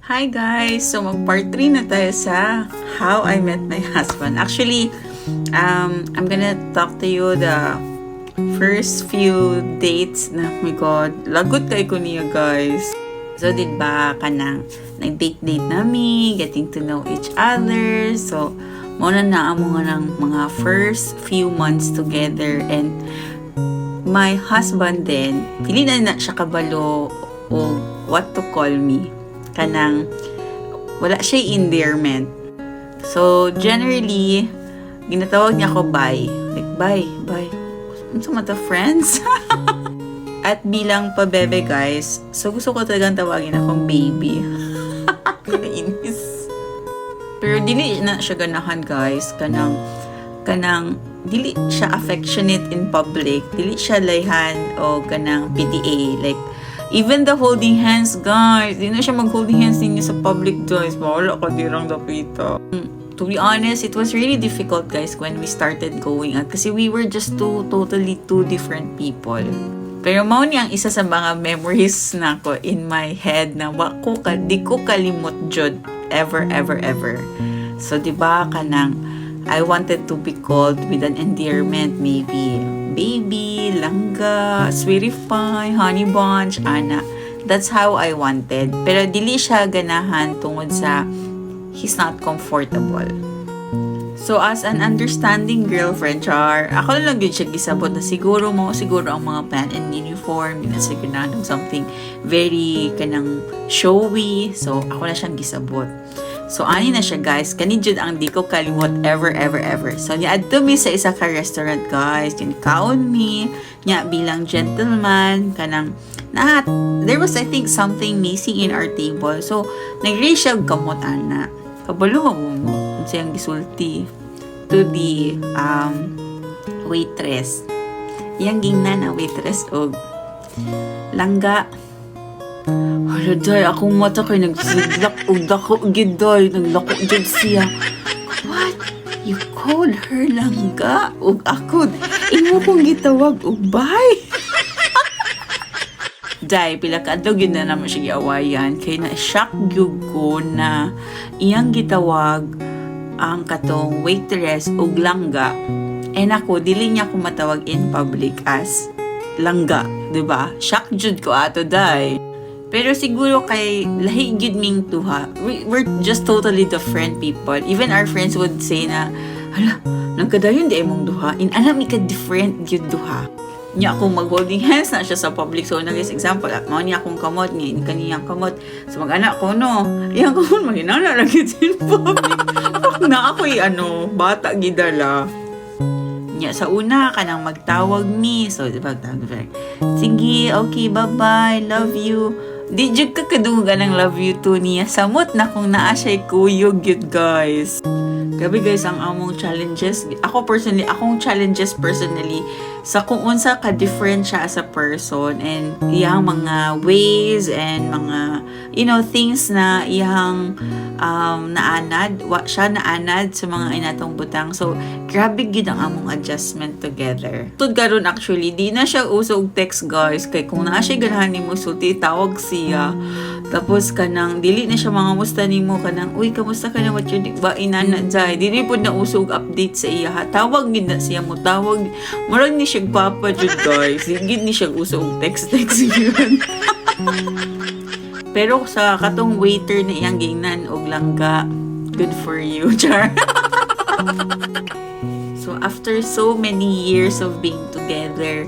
Hi guys! So mag-part 3 na tayo sa How I Met My Husband. Actually, I'm gonna talk to you the first few dates na, oh my god, lagot kay ko niya guys. So, diba, kanang nag-date-date nami, getting to know each other. So, muna na amo nga ng mga first few months together. And my husband din, pili na siya kabalo o what to call me. Kanang wala siya endearment. So, generally, ginatawag niya ako bye. Like, bye. Ano sa mata, friends? At bilang pabebe, guys, so gusto ko talagang tawagin akong baby. Kainis. Pero dili na siya ganahan, guys. Kanang, dili siya affectionate in public. Dili siya layhan o kanang PDA. Like, even the holding hands, guys. Di na siya mag-holding hands ninyo sa public, guys. Wala ka dirang dapita. To be honest, it was really difficult, guys, when we started going out. Kasi we were just totally two different people. Pero mao ni ang isa sa mga memories na ko in my head na di ko kalimot jud ever. So, diba, kanang, I wanted to be called with an endearment, maybe baby, langga, sweetie pie, honey bunch, ana. That's how I wanted. Pero dili siya ganahan tungod sa he's not comfortable. So, as an understanding girlfriend, char, ako lang yun siya gisabot na siguro ang mga pant and uniform, yun na siya ganahan ng something very kanang showy. So, ako na siyang gisabot. So, ani na siya, guys. Kani jud ang di ko kalimot ever. So, niadto mi sa isa ka restaurant, guys. Yung kaon mi, niya bilang gentleman, kanang, there was, I think, something missing in our table. So, nag-raise siya kamot, ana. Kabalo mo siyang gisulti to the waitress. Yang gingnan na waitress og langga. Hala, day, akong mata kay nagsidlak o dako gidoy, naglako gid siya. What? You called her langga? O ako, imo kong gitawag og bye? Day, pila ka adlaw gyud na naman siya giawayan, kay na-shock gyud ko na iyang gitawag ang katong waitress og langga. And ako, dili niya ko matawag in public as langga, diba? Shock jud ko ato, day. Pero siguro kay lahi gyud ming tuha. We're just totally different people. Even our friends would say na, hala, nagkadayon di mong duha. In alam ika different gyud duha. Niya akong mag-holding hands na siya sa public. So, nag-is example, at mao niya akong kamot, ngayon kaniyang kamot. So, mag-anak ko, no? Iyang kamot, maginala lang yun in public. Na ako'y, bata gidala. Niya, sa una, kanang magtawag mi. So, diba, sige, okay, bye-bye, love you. Di jud ka kadugan ng love you too niya. Samot na kung naa siya'y kuyog yun, guys. Grabe, guys, ang among challenges. Akong challenges personally, sa kung unsa ka-different siya as a person and iyang mga ways and mga, things na iyang naanad. Siya naanad sa mga inatong butang. So, grabe gid ang among adjustment together. Tud karon actually, di na siya usog text, guys. Kay kung naa siya ganahan nimo sulti, tawag siya. Tapos kanang dili na siya mga musta nimo kanang, uy, kamusta ka na, what you ba inana jay. Dili pud na usog update sa iya. Tawag gid na siya mo, tawag. Murag ni siya papa jud, guys. Gid ni siya usog text yun. Pero sa katong waiter na iyang gingnan og langga, good for you, char. So after so many years of being together,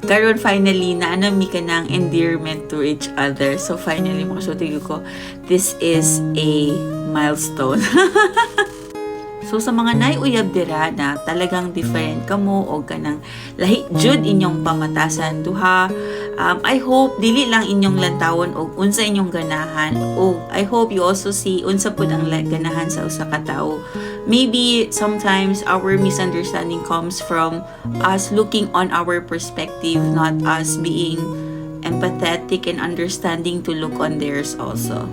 karon finally naanami ka ng endearment to each other. So finally makasulti ko, this is a milestone. So sa mga naiuyab dira na talagang different kamo o kanang lahi jud inyong pamatasan duha, I hope dili lang inyong lantawon og unsa inyong ganahan, o I hope you also see unsa pud ang ganahan sa usa ka tawo. Maybe sometimes our misunderstanding comes from us looking on our perspective, not us being empathetic and understanding to look on theirs also.